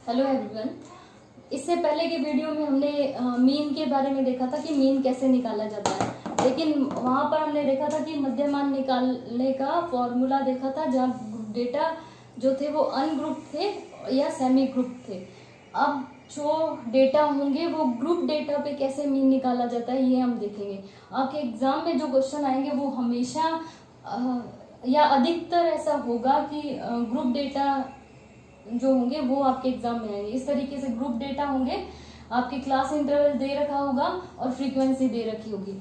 Hello everyone. इससे पहले के वीडियो में हमने मीन के बारे में देखा था कि मीन कैसे निकाला जाता है, लेकिन वहाँ पर हमने देखा था कि मध्यमान निकालने का फॉर्मूला देखा था जहाँ डेटा जो थे वो अनग्रुप थे या सेमी ग्रुप थे। अब जो डेटा होंगे वो ग्रुप डेटा पे कैसे मीन निकाला जाता है ये हम देखेंगे। आपके एग्जाम में जो क्वेश्चन आएंगे वो हमेशा या अधिकतर ऐसा होगा कि ग्रुप डेटा जो होंगे वो आपके एग्जाम में आएंगे। इस तरीके से ग्रुप डेटा होंगे, आपके क्लास इंटरवल दे रखा होगा और फ्रीक्वेंसी दे रखी होगी।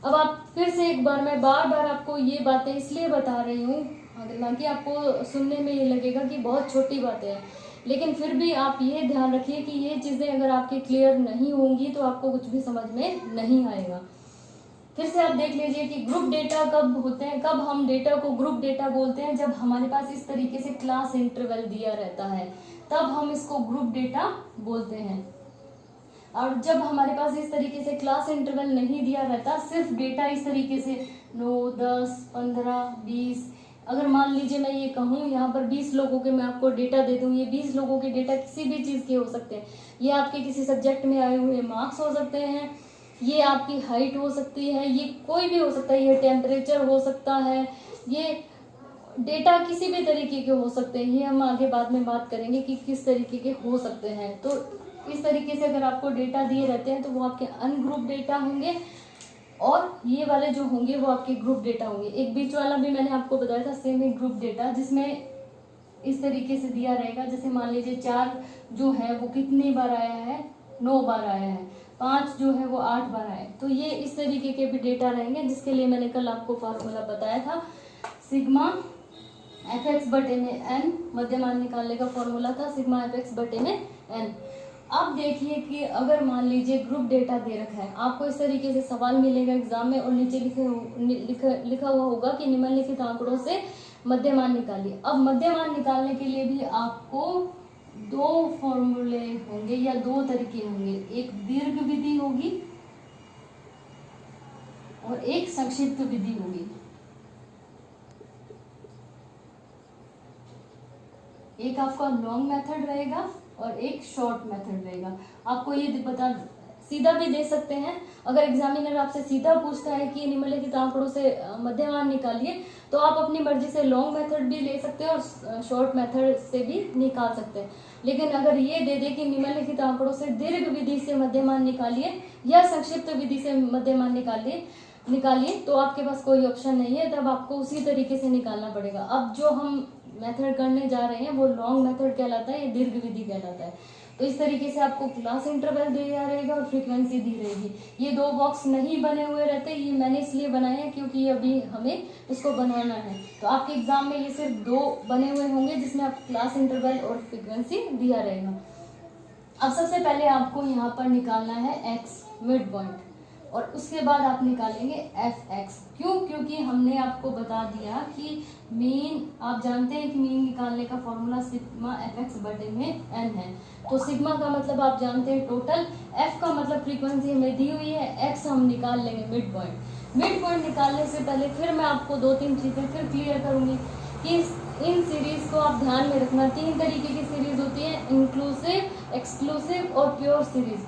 अब आप फिर से एक बार, मैं बार बार आपको ये बातें इसलिए बता रही हूँ हालांकि आपको सुनने में ये लगेगा कि बहुत छोटी बातें हैं, लेकिन फिर भी आप ये ध्यान रखिए कि ये चीज़ें अगर आपके क्लियर नहीं होंगी तो आपको कुछ भी समझ में नहीं आएगा। फिर से आप देख लीजिए कि ग्रुप डेटा कब होते हैं, कब हम डेटा को ग्रुप डेटा बोलते हैं। जब हमारे पास इस तरीके से क्लास इंटरवल दिया रहता है तब हम इसको ग्रुप डेटा बोलते हैं। और जब हमारे पास इस तरीके से क्लास इंटरवल नहीं दिया रहता, सिर्फ डेटा इस तरीके से 9, 10, 15, 20, अगर मान लीजिए मैं ये कहूँ यहाँ पर 20 लोगों के मैं आपको डेटा दे दूँ, ये 20 लोगों के डेटा किसी भी चीज़ के हो सकते हैं। ये आपके किसी सब्जेक्ट में आए हुए मार्क्स हो सकते हैं, ये आपकी हाइट हो सकती है, ये कोई भी हो सकता है, ये टेम्परेचर हो सकता है, ये डेटा किसी भी तरीके के हो सकते हैं। ये हम आगे बाद में बात करेंगे कि किस तरीके के हो सकते हैं। तो इस तरीके से अगर आपको डेटा दिए रहते हैं तो वो आपके अनग्रुप डेटा होंगे और ये वाले जो होंगे वो आपके ग्रुप डेटा होंगे। एक बीच वाला भी मैंने आपको बताया था सेमी ग्रुप डेटा, जिसमें इस तरीके से दिया रहेगा। जैसे मान लीजिए 4 जो है वो कितनी बार आया है, 9 बार आया है, 5 जो है वो 8 बार आए। तो ये इस तरीके के भी डेटा रहेंगे, जिसके लिए मैंने कल आपको फार्मूला बताया था। सिग्मा fx बटे में n, मध्यमान निकालने का फॉर्मूला था सिग्मा fx बटे में n। अब देखिए कि अगर मान लीजिए ग्रुप डेटा दे रखा है, आपको इस तरीके से सवाल मिलेगा एग्जाम में और नीचे लिखा हुआ होगा कि निम्नलिखित आंकड़ों से मध्यमान निकालिए। अब मध्यमान निकालने के लिए भी आपको 2 फॉर्मूले होंगे या 2 तरीके होंगे। एक दीर्घ विधि होगी और एक संक्षिप्त विधि होगी। एक आपका लॉन्ग मेथड रहेगा और एक शॉर्ट मेथड रहेगा। आपको ये बता सीधा भी दे सकते हैं। अगर एग्जामिनर आपसे सीधा पूछता है कि निम्नलिखित आंकड़ों से मध्यमान निकालिए तो आप अपनी मर्जी से लॉन्ग मेथड भी ले सकते हैं और शॉर्ट मेथड से भी निकाल सकते हैं। लेकिन अगर ये दे दे कि निम्नलिखित आंकड़ों से दीर्घ विधि से मध्यमान निकालिए या संक्षिप्त विधि से मध्यमान निकालिए तो आपके पास कोई ऑप्शन नहीं है, तब आपको उसी तरीके से निकालना पड़ेगा। अब जो हम मेथड करने जा रहे हैं वो लॉन्ग मेथड कहलाता है, ये दीर्घ विधि कहलाता है। तो इस तरीके से आपको क्लास इंटरवल दिया रहेगा और फ्रीक्वेंसी दी रहेगी। ये 2 बॉक्स नहीं बने हुए रहते, ये मैंने इसलिए बनाए हैं क्योंकि अभी हमें इसको बनाना है। तो आपके एग्जाम में ये सिर्फ 2 बने हुए होंगे जिसमें आप क्लास इंटरवल और फ्रीक्वेंसी दिया रहेगा। अब सबसे पहले आपको यहाँ पर निकालना है x मिड पॉइंट और उसके बाद आप निकालेंगे fx। क्यों? क्योंकि हमने आपको बता दिया कि मीन, आप जानते हैं कि मीन निकालने का फॉर्मूला सिग्मा fx बटे में n है। तो सिग्मा का मतलब आप जानते हैं टोटल, f का मतलब फ्रीक्वेंसी हमें दी हुई है, x हम निकाल लेंगे मिड पॉइंट। मिड पॉइंट निकालने से पहले फिर मैं आपको 2-3 चीज़ें फिर क्लियर करूंगी कि इन सीरीज को आप ध्यान में रखना। 3 तरीके की सीरीज होती है, इंक्लूसिव, एक्सक्लूसिव और प्योर सीरीज।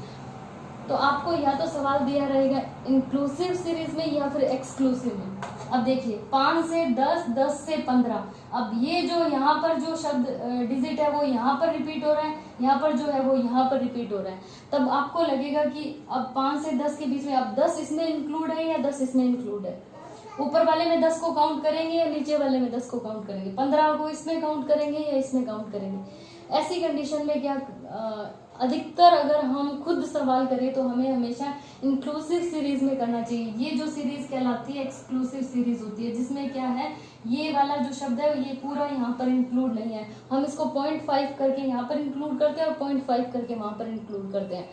तो आपको या तो सवाल दिया रहेगा इंक्लूसिव सीरीज में या फिर एक्सक्लूसिव में। अब देखिए 5 से 10, 10 से 15। अब ये जो यहाँ पर जो शब्द डिजिट है वो यहाँ पर रिपीट हो रहा है, यहाँ पर जो है वो यहाँ पर रिपीट हो रहा है। तब आपको लगेगा कि अब 5 से 10 के बीच में अब 10 इसमें इंक्लूड है या 10 इसमें इंक्लूड है। ऊपर वाले में 10 को काउंट करेंगे या नीचे वाले में 10 को काउंट करेंगे, 15 को इसमें काउंट करेंगे या इसमें काउंट करेंगे। ऐसी कंडीशन में क्या अधिकतर अगर हम खुद सवाल करें तो हमें हमेशा इंक्लूसिव सीरीज में करना चाहिए। ये जो सीरीज कहलाती है एक्सक्लूसिव सीरीज होती है, जिसमें क्या है ये वाला जो शब्द है ये पूरा यहाँ पर इंक्लूड नहीं है। हम इसको 0.5 करके यहाँ पर इंक्लूड करते हैं और 0.5 करके वहां पर इंक्लूड करते हैं।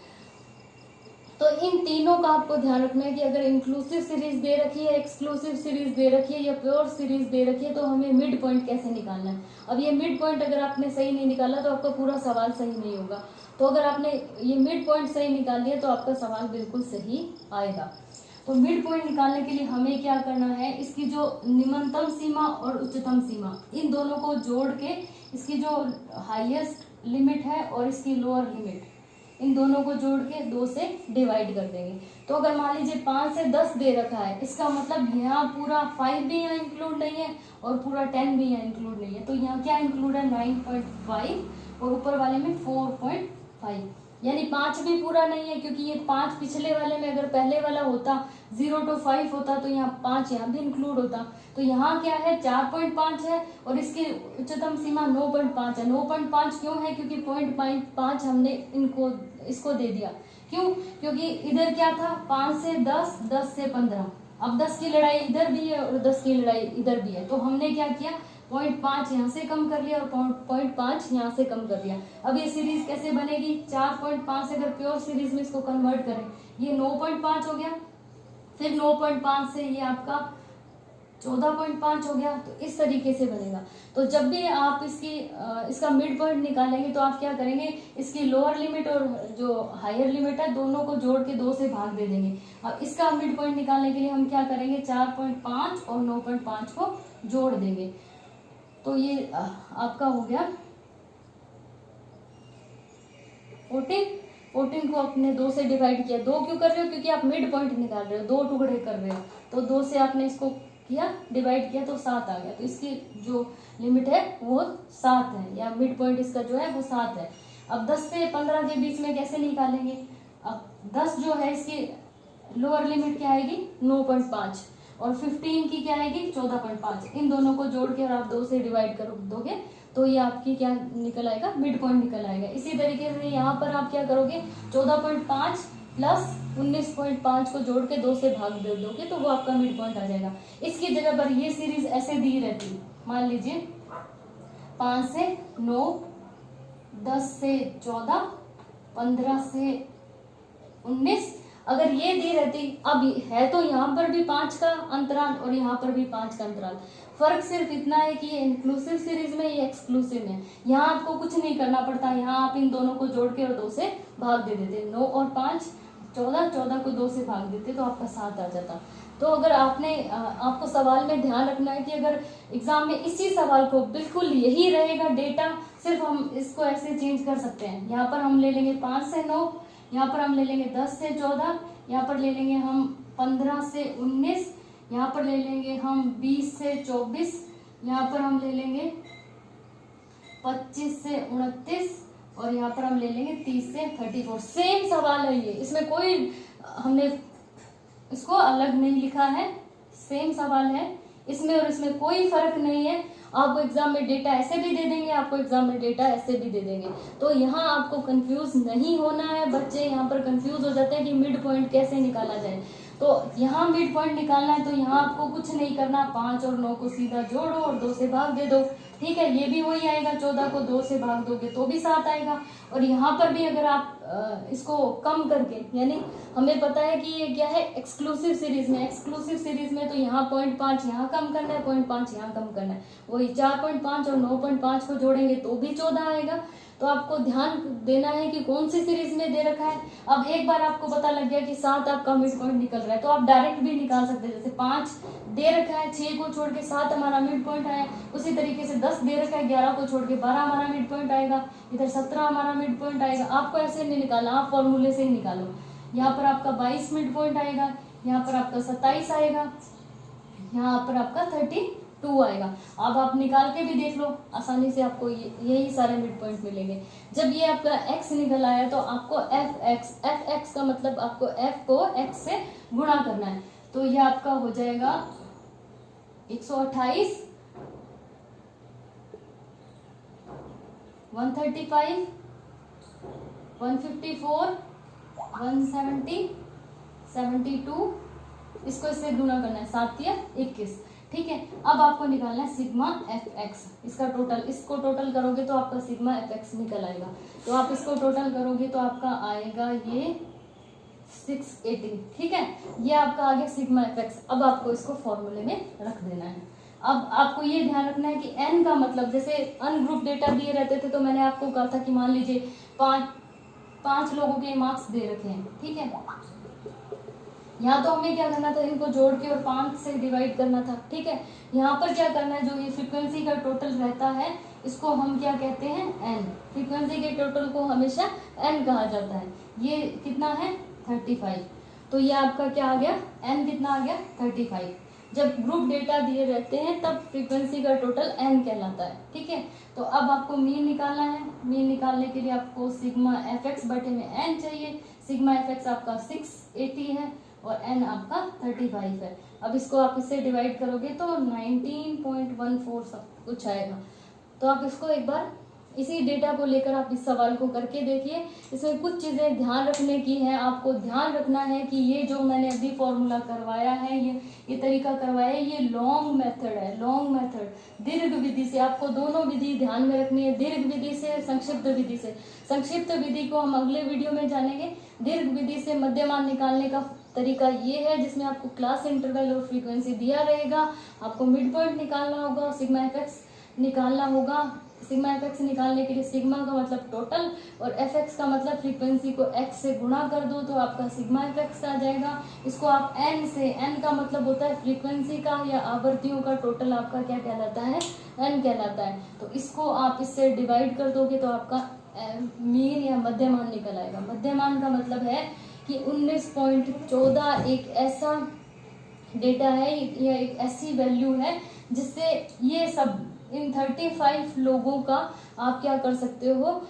तो इन तीनों का आपको ध्यान रखना है कि अगर इंक्लूसिव सीरीज दे रखी है, एक्सक्लूसिव सीरीज दे रखी है या प्योर सीरीज दे रखी है तो हमें मिड पॉइंट कैसे निकालना है। अब ये मिड पॉइंट अगर आपने सही नहीं निकाला तो आपका पूरा सवाल सही नहीं होगा। तो अगर आपने ये मिड पॉइंट सही निकाल लिया तो आपका सवाल बिल्कुल सही आएगा। तो मिड पॉइंट निकालने के लिए हमें क्या करना है, इसकी जो निम्नतम सीमा और उच्चतम सीमा इन दोनों को जोड़ के इसकी जो हाईएस्ट लिमिट है और इसकी लोअर लिमिट, इन दोनों को जोड़ के 2 से डिवाइड कर देंगे। तो अगर मान लीजिए 5 से 10 दे रखा है, इसका मतलब यहाँ पूरा 5 भी यहाँ इंक्लूड नहीं है और पूरा 10 भी यहाँ इंक्लूड नहीं है। तो यहाँ क्या इंक्लूड है 9.5 और ऊपर वाले में 4.5, यानी 5 भी पूरा नहीं है, क्योंकि ये 5 पिछले वाले में, अगर पहले वाला होता 0 to 5 होता तो यहाँ 5 यहाँ भी इंक्लूड होता। तो यहाँ क्या है 4.5 है और इसकी उच्चतम सीमा 9.5 है। 9.5 क्यों है? क्योंकि 0.5 हमने इसको दे दिया। क्यों? क्योंकि इधर क्या था 5 से 10, 10 से 15, अब 10 की लड़ाई इधर भी है और 10 की लड़ाई इधर भी है। तो हमने क्या किया 0.5 यहाँ से कम कर लिया और 0.5 यहाँ से कम कर दिया। अब ये सीरीज कैसे बनेगी? 4.5 से अगर प्योर सीरीज में इसको कन्वर्ट करें, ये 9.5 हो गया, फिर 9.5 से ये आपका 14.5 हो गया। तो इस तरीके से बनेगा। तो जब भी आप इसका मिड पॉइंट निकालेंगे तो आप क्या करेंगे, इसकी लोअर लिमिट और जो हायर लिमिट है दोनों को जोड़ के 2 से भाग दे देंगे। अब इसका मिड पॉइंट निकालने के लिए हम क्या करेंगे 4.5 और 9.5 को जोड़ देंगे। तो ये आपका हो गया 14 को आपने 2 से डिवाइड किया। 2 क्यों कर रहे हो? क्योंकि आप मिड पॉइंट निकाल रहे हो, 2 टुकड़े कर रहे हो। तो 2 से आपने इसको किया डिवाइड किया तो 7 आ गया। तो इसकी जो लिमिट है वो 7 है, या मिड पॉइंट इसका जो है वो 7 है। अब 10 से 15 के बीच में कैसे निकालेंगे? अब 10 जो है इसकी लोअर लिमिट क्या आएगी 9.5 और 15 की क्या आएगी 14.5। इन दोनों को जोड़ के और आप 2 से डिवाइड कर दोगे तो ये आपकी क्या निकल आएगा मिड पॉइंट निकल आएगा। इसी तरीके से यहाँ पर आप क्या करोगे 14.5 प्लस 19.5 को जोड़ के 2 से भाग दे दोगे तो वो आपका मिड पॉइंट आ जाएगा। इसकी जगह पर ये सीरीज ऐसे दी रहती, मान लीजिए 5 से 9, 10 से 14, 15 से 19, अगर ये दी रहती, अब है तो यहाँ पर भी 5 का अंतराल और यहाँ पर भी 5 का अंतराल, फर्क सिर्फ इतना है कि ये इंक्लूसिव सीरीज में, ये एक्सक्लूसिव में। यहाँ आपको कुछ नहीं करना पड़ता, यहाँ आप इन दोनों को जोड़ के और 2 से भाग दे देते, 9 और 5 14, 14 को 2 से भाग देते तो आपका 7 आ जाता। तो अगर आपको सवाल में ध्यान रखना है कि अगर एग्जाम में इसी सवाल को बिल्कुल यही रहेगा डेटा, सिर्फ हम इसको ऐसे चेंज कर सकते हैं। यहाँ पर हम ले लेंगे 5 से 9, यहाँ पर हम ले लेंगे 10 से 14, यहाँ पर ले लेंगे हम 15 से 19, यहाँ पर ले लेंगे हम 20 से 24, यहाँ पर हम ले लेंगे 25 से 29 और यहाँ पर हम ले लेंगे 30 से 34। सेम सवाल है ये, इसमें कोई हमने इसको अलग नहीं लिखा है, सेम सवाल है इसमें और इसमें कोई फर्क नहीं है। आपको एग्जाम में डेटा ऐसे भी दे देंगे, आपको एग्जाम में डेटा ऐसे भी दे देंगे। तो यहाँ आपको कंफ्यूज नहीं होना है। बच्चे यहाँ पर कंफ्यूज हो जाते हैं कि मिड पॉइंट कैसे निकाला जाए। तो यहाँ मिड पॉइंट निकालना है तो यहाँ आपको कुछ नहीं करना, 5 और 9 को सीधा जोड़ो और 2 से भाग दे दो, ठीक है। ये भी वही आएगा, 14 को 2 से भाग दोगे तो भी 7 आएगा। और यहाँ पर भी अगर आप इसको कम करके, यानी हमें पता है कि ये क्या है एक्सक्लूसिव सीरीज में, एक्सक्लूसिव सीरीज में तो यहाँ 0.5 यहाँ कम करना है, 0.5 यहाँ कम करना है, वही 4.5 और 9.5 को जोड़ेंगे तो भी 14 आएगा। तो आपको ध्यान देना है कि कौन सी सीरीज में दे रखा है। अब एक बार आपको पता लग गया कि 7 आपका मिड पॉइंट निकल रहा है तो आप डायरेक्ट भी निकाल सकते हैं। जैसे 5 दे रखा है, 6 को छोड़ के 7 हमारा मिड पॉइंट आया, उसी तरीके से 10 दे रखा है, 11 को छोड़ के 12 हमारा मिड पॉइंट आएगा, इधर 17 हमारा मिड पॉइंट आएगा। आपको ऐसे नहीं निकालना, आप फॉर्मूले से ही निकालो। यहाँ पर आपका 22 मिड पॉइंट आएगा, यहाँ पर आपका 27 आएगा, यहाँ पर आपका 32 आएगा। अब आप निकाल के भी देख लो, आसानी से आपको यही सारे मिड पॉइंट मिलेंगे। जब ये आपका x निकल आया तो आपको fx का मतलब आपको f को x से गुणा करना है। तो ये आपका हो जाएगा 128, 135, 154, 170, 72, इसको इससे गुना करना है, 7 या 21, ठीक है। अब आपको निकालना है सिग्मा एफ एक्स, इसका टोटल, इसको टोटल करोगे तो आपका सिग्मा एफ एक्स निकल आएगा। तो आप इसको टोटल करोगे तो आपका आएगा ये 680, ठीक है। ये आपका आ गया सिग्मा एफ एक्स। अब आपको इसको फॉर्मूले में रख देना है। अब आपको ये ध्यान रखना है कि n का मतलब, जैसे अनग्रुप डेटा दिए रहते थे तो मैंने आपको कहा था कि मान लीजिए 5 लोगों के मार्क्स दे रखे हैं, ठीक है। यहाँ तो हमें क्या करना था, इनको जोड़ के और 5 से डिवाइड करना था, ठीक है। यहाँ पर क्या करना है, जो ये फ्रीक्वेंसी का टोटल रहता है इसको हम क्या कहते हैं, एन। फ्रीक्वेंसी के टोटल को हमेशा एन कहा जाता है। ये कितना है, 35। तो ये आपका क्या आ गया, एन कितना आ गया, 35। जब ग्रुप डेटा दिए रहते हैं तब फ्रीक्वेंसी का टोटल एन कहलाता है, ठीक है। तो अब आपको मीन निकालना है। मीन निकालने के लिए आपको सिग्मा एफ एक्स बटे में एन चाहिए। सिग्मा एफ एक्स आपका 680 है और एन आपका 35 है। अब इसको आप इससे डिवाइड करोगे तो 19.14 सब कुछ आएगा। तो आप इसको एक बार इसी डेटा को लेकर आप इस सवाल को करके देखिए। इसमें कुछ चीज़ें ध्यान रखने की है। आपको ध्यान रखना है कि ये जो मैंने अभी फॉर्मूला करवाया है, ये तरीका करवाया है, ये लॉन्ग मेथड है। लॉन्ग मेथड दीर्घ विधि से, आपको दोनों विधि ध्यान में रखनी है, दीर्घ विधि से, संक्षिप्त विधि से। संक्षिप्त विधि को हम अगले वीडियो में जानेंगे। दीर्घ विधि से मध्यमान निकालने का तरीका ये है जिसमें आपको क्लास इंटरवल और फ्रीक्वेंसी दिया रहेगा। आपको मिड पॉइंट निकालना होगा, सिग्मा एफ एक्स निकालना होगा। सिग्मा एफ एक्स निकालने के लिए सिग्मा का मतलब टोटल और एफ एक्स का मतलब फ्रीक्वेंसी को एक्स से गुणा कर दो तो आपका सिग्मा एफ एक्स आ जाएगा। इसको आप एन से, एन का मतलब होता है फ्रीक्वेंसी का या आवृत्तियों का टोटल, आपका क्या कहलाता है, एन कहलाता है। तो इसको आप इससे डिवाइड कर दोगे तो आपका मीन या मध्यमान निकल आएगा। मध्यमान का मतलब है कि 19.14 एक ऐसा डेटा है या एक ऐसी वैल्यू है जिससे ये सब इन 35 लोगों का आप क्या कर सकते हो,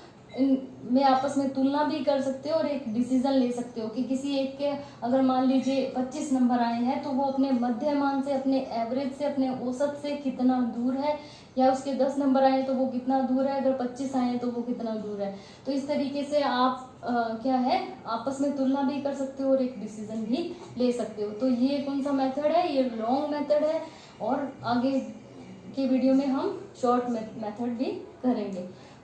में आपस में तुलना भी कर सकते हो और एक डिसीजन ले सकते हो कि किसी एक के अगर मान लीजिए 25 नंबर आए हैं तो वो अपने मध्यमान से, अपने एवरेज से, अपने औसत से कितना दूर है, या उसके 10 नंबर आए तो वो कितना दूर है, अगर 25 आए हैं तो वो कितना दूर है। तो इस तरीके से आप क्या है, आपस में तुलना भी कर सकते हो और एक डिसीजन भी ले सकते हो। तो ये कौन सा मेथड है, ये लॉन्ग मेथड है और आगे के वीडियो में हम शॉर्ट मेथड भी करेंगे।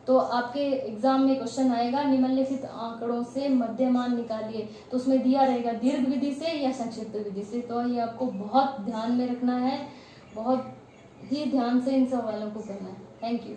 तो आपके एग्जाम में क्वेश्चन आएगा निम्नलिखित आंकड़ों से मध्यमान निकालिए, तो उसमें दिया रहेगा दीर्घ विधि से या संक्षिप्त विधि से। तो ये आपको बहुत ध्यान में रखना है, बहुत ही ध्यान से इन सवालों को करना है। Thank you.